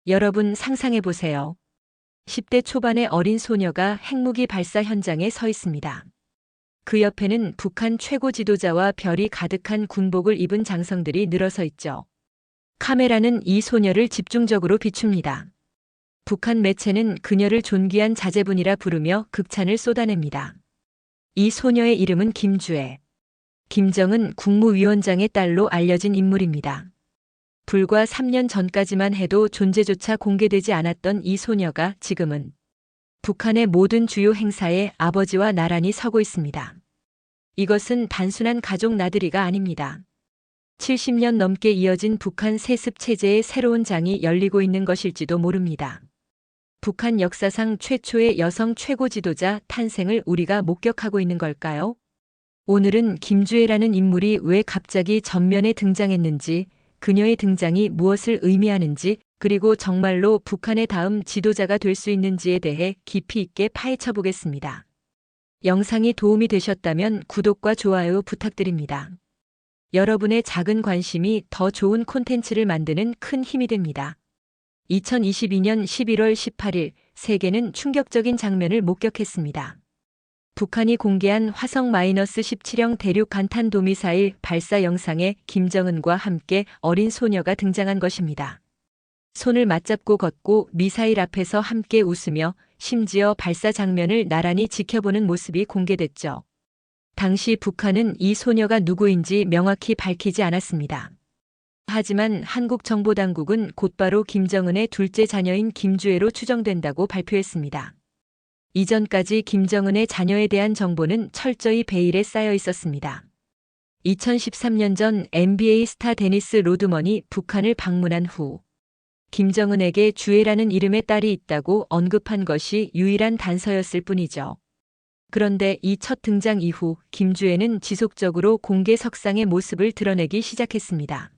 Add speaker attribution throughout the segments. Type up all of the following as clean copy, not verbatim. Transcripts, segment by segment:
Speaker 1: 여러분 상상해 보세요. 10대 초반의 어린 소녀가 핵무기 발사 현장에 서 있습니다. 그 옆에는 북한 최고 지도자와 별이 가득한 군복을 입은 장성들이 늘어서 있죠. 카메라는 이 소녀를 집중적으로 비춥니다. 북한 매체는 그녀를 존귀한 자제분이라 부르며 극찬을 쏟아냅니다. 이 소녀의 이름은 김주애. 김정은 국무위원장의 딸로 알려진 인물입니다. 불과 3년 전까지만 해도 존재조차 공개되지 않았던 이 소녀가 지금은 북한의 모든 주요 행사에 아버지와 나란히 서고 있습니다. 이것은 단순한 가족 나들이가 아닙니다. 70년 넘게 이어진 북한 세습 체제의 새로운 장이 열리고 있는 것일지도 모릅니다. 북한 역사상 최초의 여성 최고 지도자 탄생을 우리가 목격하고 있는 걸까요? 오늘은 김주애라는 인물이 왜 갑자기 전면에 등장했는지, 그녀의 등장이 무엇을 의미하는지, 그리고 정말로 북한의 다음 지도자가 될 수 있는지에 대해 깊이 있게 파헤쳐 보겠습니다. 영상이 도움이 되셨다면 구독과 좋아요 부탁드립니다. 여러분의 작은 관심이 더 좋은 콘텐츠를 만드는 큰 힘이 됩니다. 2022년 11월 18일, 세계는 충격적인 장면을 목격했습니다. 북한이 공개한 화성-17형 대륙 간탄도미사일 발사 영상에 김정은과 함께 어린 소녀가 등장한 것입니다. 손을 맞잡고 걷고 미사일 앞에서 함께 웃으며 심지어 발사 장면을 나란히 지켜보는 모습이 공개됐죠. 당시 북한은 이 소녀가 누구인지 명확히 밝히지 않았습니다. 하지만 한국 정보당국은 곧바로 김정은의 둘째 자녀인 김주애로 추정된다고 발표했습니다. 이전까지 김정은의 자녀에 대한 정보는 철저히 베일에 쌓여 있었습니다. 2013년 전 NBA 스타 데니스 로드먼이 북한을 방문한 후 김정은에게 주애라는 이름의 딸이 있다고 언급한 것이 유일한 단서였을 뿐이죠. 그런데 이 첫 등장 이후 김주애는 지속적으로 공개 석상의 모습을 드러내기 시작했습니다.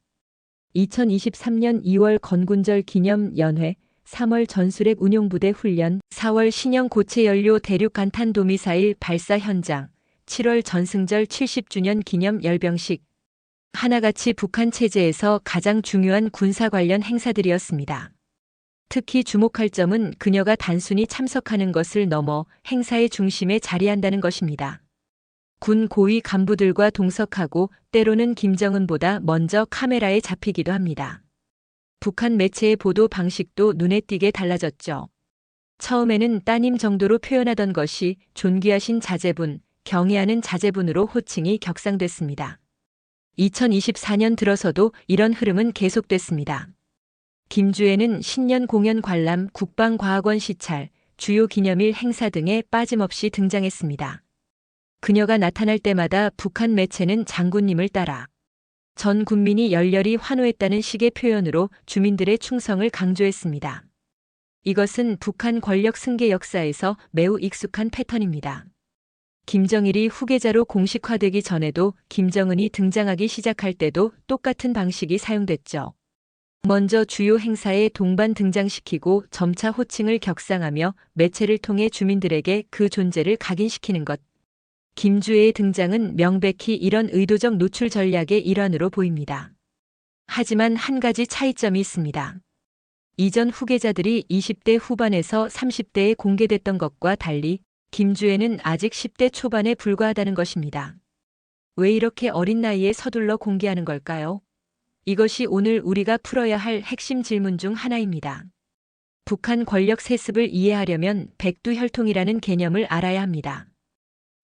Speaker 1: 2023년 2월 건군절 기념 연회, 3월 전술핵 운용부대 훈련, 4월 신형 고체 연료 대륙 간탄도미사일 발사 현장, 7월 전승절 70주년 기념 열병식. 하나같이 북한 체제에서 가장 중요한 군사 관련 행사들이었습니다. 특히 주목할 점은 그녀가 단순히 참석하는 것을 넘어 행사의 중심에 자리한다는 것입니다. 군 고위 간부들과 동석하고 때로는 김정은보다 먼저 카메라에 잡히기도 합니다. 북한 매체의 보도 방식도 눈에 띄게 달라졌죠. 처음에는 따님 정도로 표현하던 것이 존귀하신 자제분, 경애하는 자제분으로 호칭이 격상됐습니다. 2024년 들어서도 이런 흐름은 계속됐습니다. 김주애는 신년 공연 관람, 국방과학원 시찰, 주요 기념일 행사 등에 빠짐없이 등장했습니다. 그녀가 나타날 때마다 북한 매체는 장군님을 따라 전 국민이 열렬히 환호했다는 식의 표현으로 주민들의 충성을 강조했습니다. 이것은 북한 권력 승계 역사에서 매우 익숙한 패턴입니다. 김정일이 후계자로 공식화되기 전에도 김정은이 등장하기 시작할 때도 똑같은 방식이 사용됐죠. 먼저 주요 행사에 동반 등장시키고 점차 호칭을 격상하며 매체를 통해 주민들에게 그 존재를 각인시키는 것. 김주애의 등장은 명백히 이런 의도적 노출 전략의 일환으로 보입니다. 하지만 한 가지 차이점이 있습니다. 이전 후계자들이 20대 후반에서 30대에 공개됐던 것과 달리 김주애는 아직 10대 초반에 불과하다는 것입니다. 왜 이렇게 어린 나이에 서둘러 공개하는 걸까요? 이것이 오늘 우리가 풀어야 할 핵심 질문 중 하나입니다. 북한 권력 세습을 이해하려면 백두혈통이라는 개념을 알아야 합니다.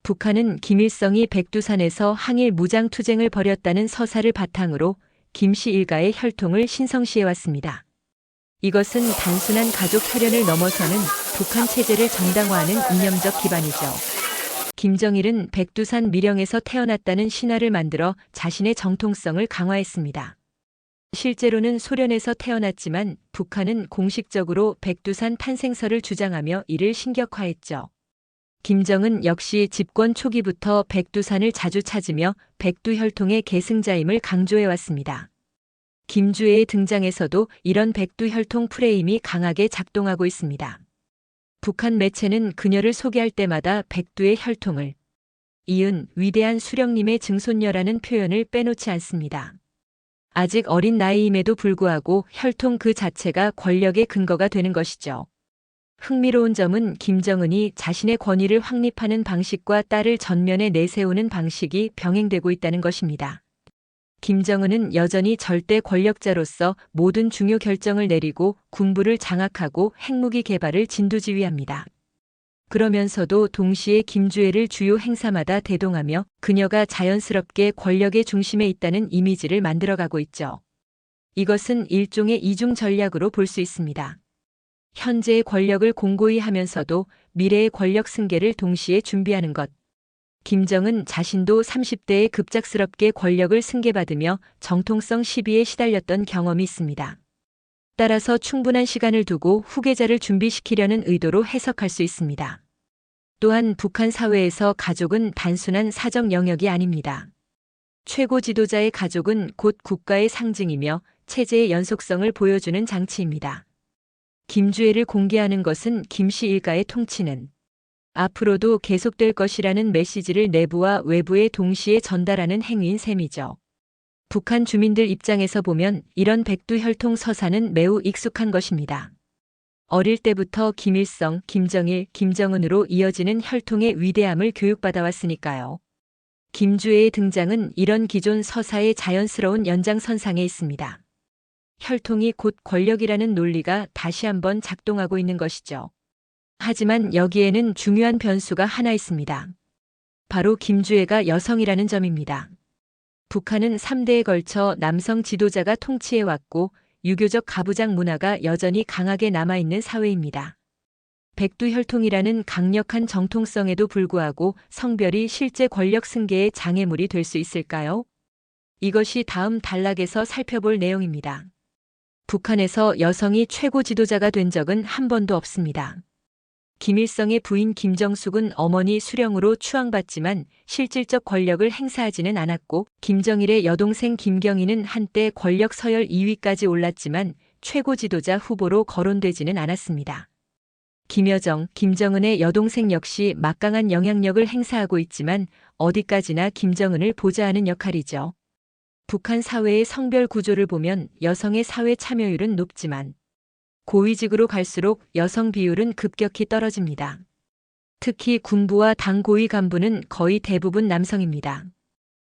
Speaker 1: 북한은 김일성이 백두산에서 항일 무장투쟁을 벌였다는 서사를 바탕으로 김씨 일가의 혈통을 신성시해왔습니다. 이것은 단순한 가족 혈연을 넘어서는 북한 체제를 정당화하는 이념적 기반이죠. 김정일은 백두산 밀영에서 태어났다는 신화를 만들어 자신의 정통성을 강화했습니다. 실제로는 소련에서 태어났지만 북한은 공식적으로 백두산 탄생설을 주장하며 이를 신격화했죠. 김정은 역시 집권 초기부터 백두산을 자주 찾으며 백두혈통의 계승자임을 강조해왔습니다. 김주애의 등장에서도 이런 백두혈통 프레임이 강하게 작동하고 있습니다. 북한 매체는 그녀를 소개할 때마다 백두의 혈통을 이은 위대한 수령님의 증손녀라는 표현을 빼놓지 않습니다. 아직 어린 나이임에도 불구하고 혈통 그 자체가 권력의 근거가 되는 것이죠. 흥미로운 점은 김정은이 자신의 권위를 확립하는 방식과 딸을 전면에 내세우는 방식이 병행되고 있다는 것입니다. 김정은은 여전히 절대 권력자로서 모든 중요 결정을 내리고 군부를 장악하고 핵무기 개발을 진두지휘합니다. 그러면서도 동시에 김주애를 주요 행사마다 대동하며 그녀가 자연스럽게 권력의 중심에 있다는 이미지를 만들어가고 있죠. 이것은 일종의 이중 전략으로 볼 수 있습니다. 현재의 권력을 공고히 하면서도 미래의 권력 승계를 동시에 준비하는 것. 김정은 자신도 30대에 급작스럽게 권력을 승계받으며 정통성 시비에 시달렸던 경험이 있습니다. 따라서 충분한 시간을 두고 후계자를 준비시키려는 의도로 해석할 수 있습니다. 또한 북한 사회에서 가족은 단순한 사적 영역이 아닙니다. 최고 지도자의 가족은 곧 국가의 상징이며 체제의 연속성을 보여주는 장치입니다. 김주애를 공개하는 것은 김씨 일가의 통치는 앞으로도 계속될 것이라는 메시지를 내부와 외부에 동시에 전달하는 행위인 셈이죠. 북한 주민들 입장에서 보면 이런 백두혈통 서사는 매우 익숙한 것입니다. 어릴 때부터 김일성, 김정일, 김정은으로 이어지는 혈통의 위대함을 교육받아 왔으니까요. 김주애의 등장은 이런 기존 서사의 자연스러운 연장선상에 있습니다. 혈통이 곧 권력이라는 논리가 다시 한번 작동하고 있는 것이죠. 하지만 여기에는 중요한 변수가 하나 있습니다. 바로 김주애가 여성이라는 점입니다. 북한은 3대에 걸쳐 남성 지도자가 통치해왔고 유교적 가부장 문화가 여전히 강하게 남아있는 사회입니다. 백두혈통이라는 강력한 정통성에도 불구하고 성별이 실제 권력 승계의 장애물이 될 수 있을까요? 이것이 다음 단락에서 살펴볼 내용입니다. 북한에서 여성이 최고 지도자가 된 적은 한 번도 없습니다. 김일성의 부인 김정숙은 어머니 수령으로 추앙받지만 실질적 권력을 행사하지는 않았고 김정일의 여동생 김경희는 한때 권력 서열 2위까지 올랐지만 최고 지도자 후보로 거론되지는 않았습니다. 김여정, 김정은의 여동생 역시 막강한 영향력을 행사하고 있지만 어디까지나 김정은을 보좌하는 역할이죠. 북한 사회의 성별 구조를 보면 여성의 사회 참여율은 높지만 고위직으로 갈수록 여성 비율은 급격히 떨어집니다. 특히 군부와 당 고위 간부는 거의 대부분 남성입니다.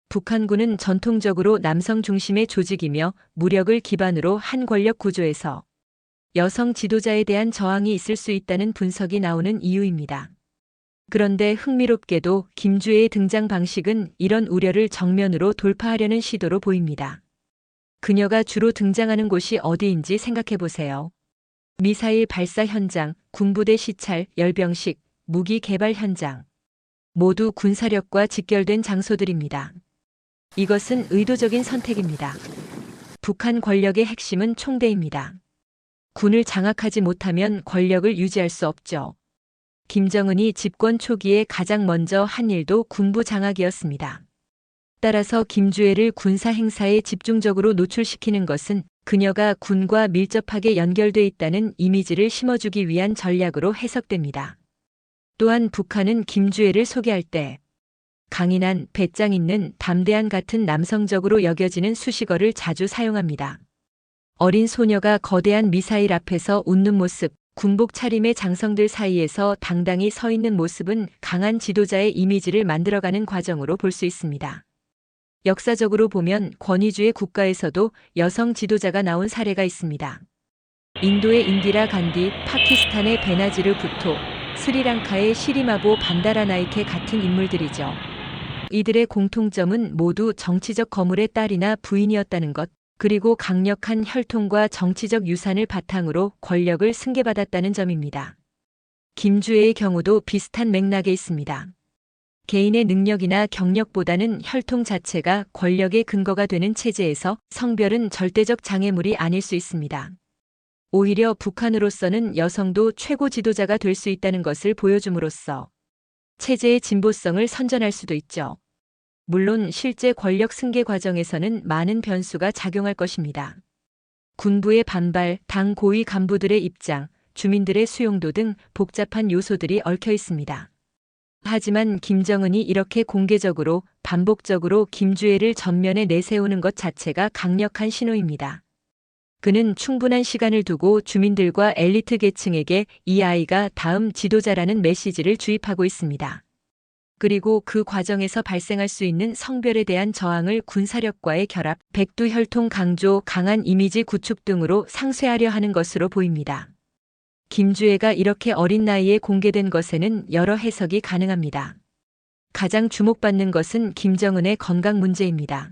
Speaker 1: 북한군은 전통적으로 남성 중심의 조직이며 무력을 기반으로 한 권력 구조에서 여성 지도자에 대한 저항이 있을 수 있다는 분석이 나오는 이유입니다. 그런데 흥미롭게도 김주애의 등장 방식은 이런 우려를 정면으로 돌파하려는 시도로 보입니다. 그녀가 주로 등장하는 곳이 어디인지 생각해 보세요. 미사일 발사 현장, 군부대 시찰, 열병식, 무기 개발 현장. 모두 군사력과 직결된 장소들입니다. 이것은 의도적인 선택입니다. 북한 권력의 핵심은 총대입니다. 군을 장악하지 못하면 권력을 유지할 수 없죠. 김정은이 집권 초기에 가장 먼저 한 일도 군부 장악이었습니다. 따라서 김주애를 군사 행사에 집중적으로 노출시키는 것은 그녀가 군과 밀접하게 연결돼 있다는 이미지를 심어주기 위한 전략으로 해석됩니다. 또한 북한은 김주애를 소개할 때 강인한, 배짱 있는, 담대한 같은 남성적으로 여겨지는 수식어를 자주 사용합니다. 어린 소녀가 거대한 미사일 앞에서 웃는 모습, 군복 차림의 장성들 사이에서 당당히 서 있는 모습은 강한 지도자의 이미지를 만들어가는 과정으로 볼 수 있습니다. 역사적으로 보면 권위주의 국가에서도 여성 지도자가 나온 사례가 있습니다. 인도의 인디라 간디, 파키스탄의 베나지르 부토, 스리랑카의 시리마보 반다라나이케 같은 인물들이죠. 이들의 공통점은 모두 정치적 거물의 딸이나 부인이었다는 것, 그리고 강력한 혈통과 정치적 유산을 바탕으로 권력을 승계받았다는 점입니다. 김주애의 경우도 비슷한 맥락에 있습니다. 개인의 능력이나 경력보다는 혈통 자체가 권력의 근거가 되는 체제에서 성별은 절대적 장애물이 아닐 수 있습니다. 오히려 북한으로서는 여성도 최고 지도자가 될 수 있다는 것을 보여줌으로써 체제의 진보성을 선전할 수도 있죠. 물론 실제 권력 승계 과정에서는 많은 변수가 작용할 것입니다. 군부의 반발, 당 고위 간부들의 입장, 주민들의 수용도 등 복잡한 요소들이 얽혀 있습니다. 하지만 김정은이 이렇게 공개적으로 반복적으로 김주애를 전면에 내세우는 것 자체가 강력한 신호입니다. 그는 충분한 시간을 두고 주민들과 엘리트 계층에게 이 아이가 다음 지도자라는 메시지를 주입하고 있습니다. 그리고 그 과정에서 발생할 수 있는 성별에 대한 저항을 군사력과의 결합, 백두혈통 강조, 강한 이미지 구축 등으로 상쇄하려 하는 것으로 보입니다. 김주애가 이렇게 어린 나이에 공개된 것에는 여러 해석이 가능합니다. 가장 주목받는 것은 김정은의 건강 문제입니다.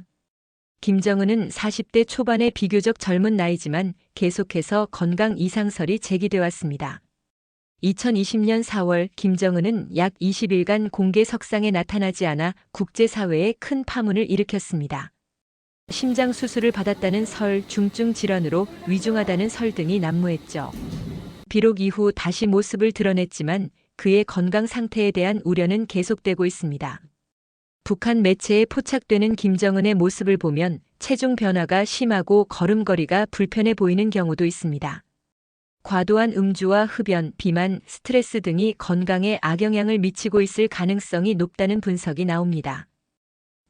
Speaker 1: 김정은은 40대 초반의 비교적 젊은 나이지만 계속해서 건강 이상설이 제기돼 왔습니다. 2020년 4월 김정은은 약 20일간 공개 석상에 나타나지 않아 국제사회에 큰 파문을 일으켰습니다. 심장 수술을 받았다는 설, 중증 질환으로 위중하다는 설 등이 난무했죠. 비록 이후 다시 모습을 드러냈지만 그의 건강 상태에 대한 우려는 계속되고 있습니다. 북한 매체에 포착되는 김정은의 모습을 보면 체중 변화가 심하고 걸음걸이가 불편해 보이는 경우도 있습니다. 과도한 음주와 흡연, 비만, 스트레스 등이 건강에 악영향을 미치고 있을 가능성이 높다는 분석이 나옵니다.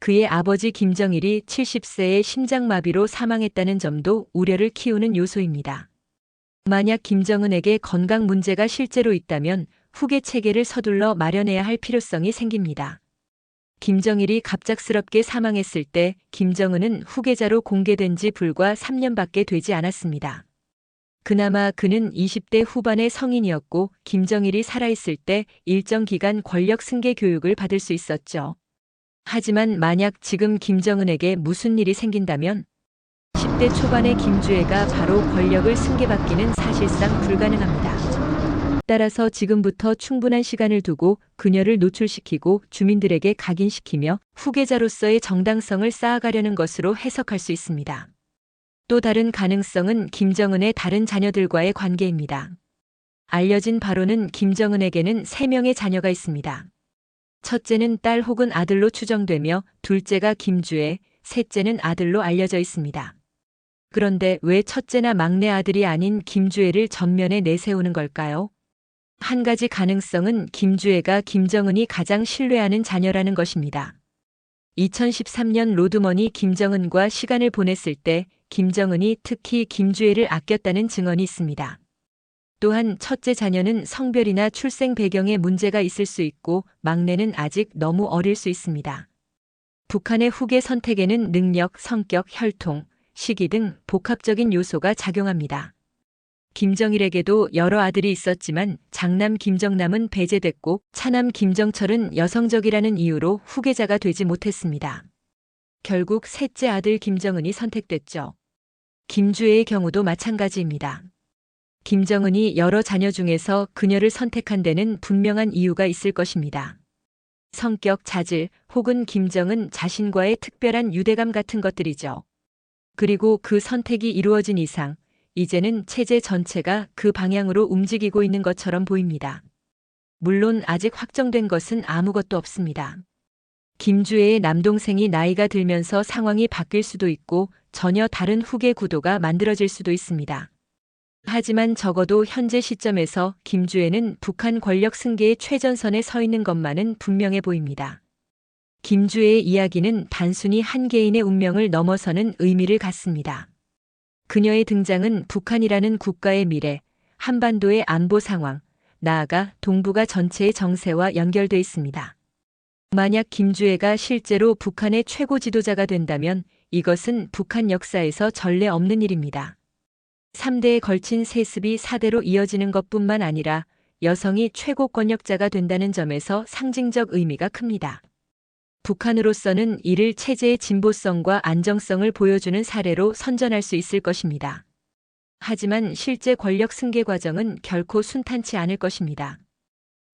Speaker 1: 그의 아버지 김정일이 70세의 심장마비로 사망했다는 점도 우려를 키우는 요소입니다. 만약 김정은에게 건강 문제가 실제로 있다면 후계 체계를 서둘러 마련해야 할 필요성이 생깁니다. 김정일이 갑작스럽게 사망했을 때 김정은은 후계자로 공개된 지 불과 3년밖에 되지 않았습니다. 그나마 그는 20대 후반의 성인이었고 김정일이 살아있을 때 일정 기간 권력 승계 교육을 받을 수 있었죠. 하지만 만약 지금 김정은에게 무슨 일이 생긴다면 10대 초반의 김주애가 바로 권력을 승계받기는 사실상 불가능합니다. 따라서 지금부터 충분한 시간을 두고 그녀를 노출시키고 주민들에게 각인시키며 후계자로서의 정당성을 쌓아가려는 것으로 해석할 수 있습니다. 또 다른 가능성은 김정은의 다른 자녀들과의 관계입니다. 알려진 바로는 김정은에게는 3명의 자녀가 있습니다. 첫째는 딸 혹은 아들로 추정되며 둘째가 김주애, 셋째는 아들로 알려져 있습니다. 그런데 왜 첫째나 막내 아들이 아닌 김주애를 전면에 내세우는 걸까요? 한 가지 가능성은 김주애가 김정은이 가장 신뢰하는 자녀라는 것입니다. 2013년 로드머니 김정은과 시간을 보냈을 때 김정은이 특히 김주애를 아꼈다는 증언이 있습니다. 또한 첫째 자녀는 성별이나 출생 배경에 문제가 있을 수 있고 막내는 아직 너무 어릴 수 있습니다. 북한의 후계 선택에는 능력, 성격, 혈통, 시기 등 복합적인 요소가 작용합니다. 김정일에게도 여러 아들이 있었지만 장남 김정남은 배제됐고 차남 김정철은 여성적이라는 이유로 후계자가 되지 못했습니다. 결국 셋째 아들 김정은이 선택됐죠. 김주애의 경우도 마찬가지입니다. 김정은이 여러 자녀 중에서 그녀를 선택한 데는 분명한 이유가 있을 것입니다. 성격, 자질 혹은 김정은 자신과의 특별한 유대감 같은 것들이죠. 그리고 그 선택이 이루어진 이상 이제는 체제 전체가 그 방향으로 움직이고 있는 것처럼 보입니다. 물론 아직 확정된 것은 아무것도 없습니다. 김주애의 남동생이 나이가 들면서 상황이 바뀔 수도 있고 전혀 다른 후계 구도가 만들어질 수도 있습니다. 하지만 적어도 현재 시점에서 김주애는 북한 권력 승계의 최전선에 서 있는 것만은 분명해 보입니다. 김주애의 이야기는 단순히 한 개인의 운명을 넘어서는 의미를 갖습니다. 그녀의 등장은 북한이라는 국가의 미래, 한반도의 안보 상황, 나아가 동북아 전체의 정세와 연결돼 있습니다. 만약 김주애가 실제로 북한의 최고 지도자가 된다면 이것은 북한 역사에서 전례 없는 일입니다. 3대에 걸친 세습이 4대로 이어지는 것뿐만 아니라 여성이 최고 권력자가 된다는 점에서 상징적 의미가 큽니다. 북한으로서는 이를 체제의 진보성과 안정성을 보여주는 사례로 선전할 수 있을 것입니다. 하지만 실제 권력 승계 과정은 결코 순탄치 않을 것입니다.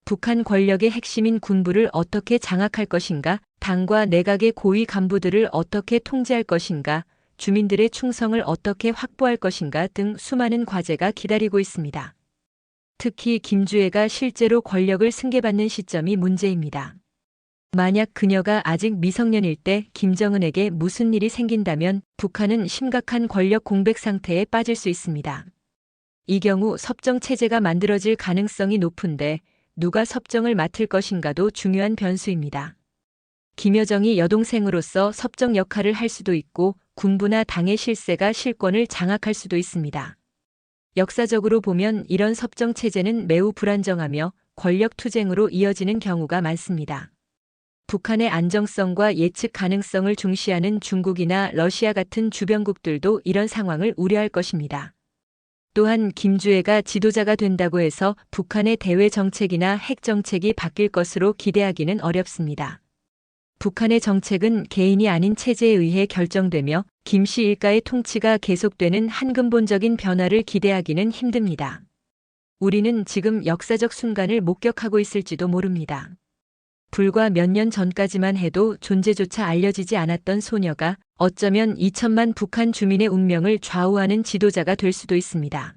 Speaker 1: 북한 권력의 핵심인 군부를 어떻게 장악할 것인가, 당과 내각의 고위 간부들을 어떻게 통제할 것인가, 주민들의 충성을 어떻게 확보할 것인가 등 수많은 과제가 기다리고 있습니다. 특히 김주애가 실제로 권력을 승계받는 시점이 문제입니다. 만약 그녀가 아직 미성년일 때 김정은에게 무슨 일이 생긴다면 북한은 심각한 권력 공백 상태에 빠질 수 있습니다. 이 경우 섭정 체제가 만들어질 가능성이 높은데 누가 섭정을 맡을 것인가도 중요한 변수입니다. 김여정이 여동생으로서 섭정 역할을 할 수도 있고 군부나 당의 실세가 실권을 장악할 수도 있습니다. 역사적으로 보면 이런 섭정 체제는 매우 불안정하며 권력 투쟁으로 이어지는 경우가 많습니다. 북한의 안정성과 예측 가능성을 중시하는 중국이나 러시아 같은 주변국들도 이런 상황을 우려할 것입니다. 또한 김주애가 지도자가 된다고 해서 북한의 대외 정책이나 핵 정책이 바뀔 것으로 기대하기는 어렵습니다. 북한의 정책은 개인이 아닌 체제에 의해 결정되며 김씨 일가의 통치가 계속되는 한 근본적인 변화를 기대하기는 힘듭니다. 우리는 지금 역사적 순간을 목격하고 있을지도 모릅니다. 불과 몇 년 전까지만 해도 존재조차 알려지지 않았던 소녀가 어쩌면 2천만 북한 주민의 운명을 좌우하는 지도자가 될 수도 있습니다.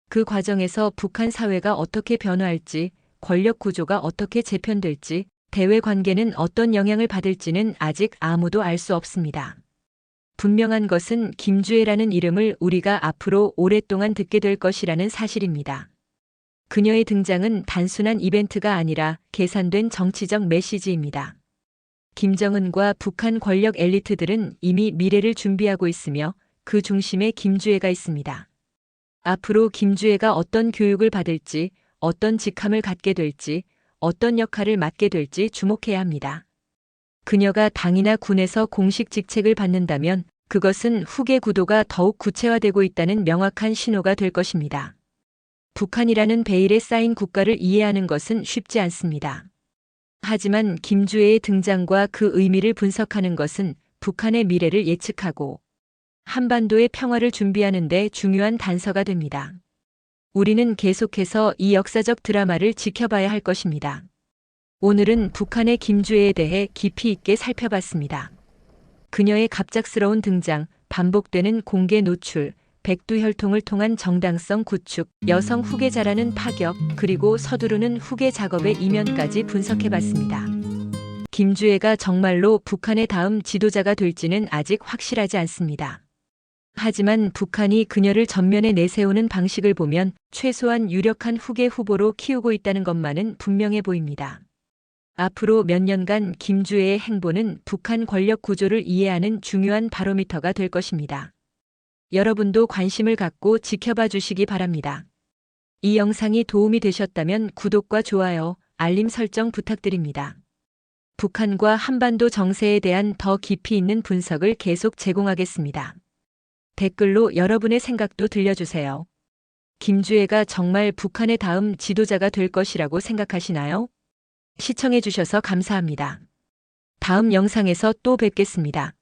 Speaker 1: 그 과정에서 북한 사회가 어떻게 변화할지, 권력 구조가 어떻게 재편될지, 대외 관계는 어떤 영향을 받을지는 아직 아무도 알 수 없습니다. 분명한 것은 김주애라는 이름을 우리가 앞으로 오랫동안 듣게 될 것이라는 사실입니다. 그녀의 등장은 단순한 이벤트가 아니라 계산된 정치적 메시지입니다. 김정은과 북한 권력 엘리트들은 이미 미래를 준비하고 있으며 그 중심에 김주애가 있습니다. 앞으로 김주애가 어떤 교육을 받을지, 어떤 직함을 갖게 될지, 어떤 역할을 맡게 될지 주목해야 합니다. 그녀가 당이나 군에서 공식 직책을 받는다면 그것은 후계 구도가 더욱 구체화되고 있다는 명확한 신호가 될 것입니다. 북한이라는 베일에 쌓인 국가를 이해하는 것은 쉽지 않습니다. 하지만 김주애의 등장과 그 의미를 분석하는 것은 북한의 미래를 예측하고 한반도의 평화를 준비하는 데 중요한 단서가 됩니다. 우리는 계속해서 이 역사적 드라마를 지켜봐야 할 것입니다. 오늘은 북한의 김주애에 대해 깊이 있게 살펴봤습니다. 그녀의 갑작스러운 등장, 반복되는 공개 노출, 백두혈통을 통한 정당성 구축, 여성 후계자라는 파격, 그리고 서두르는 후계 작업의 이면까지 분석해봤습니다. 김주애가 정말로 북한의 다음 지도자가 될지는 아직 확실하지 않습니다. 하지만 북한이 그녀를 전면에 내세우는 방식을 보면 최소한 유력한 후계 후보로 키우고 있다는 것만은 분명해 보입니다. 앞으로 몇 년간 김주애의 행보는 북한 권력 구조를 이해하는 중요한 바로미터가 될 것입니다. 여러분도 관심을 갖고 지켜봐 주시기 바랍니다. 이 영상이 도움이 되셨다면 구독과 좋아요, 알림 설정 부탁드립니다. 북한과 한반도 정세에 대한 더 깊이 있는 분석을 계속 제공하겠습니다. 댓글로 여러분의 생각도 들려주세요. 김주애가 정말 북한의 다음 지도자가 될 것이라고 생각하시나요? 시청해주셔서 감사합니다. 다음 영상에서 또 뵙겠습니다.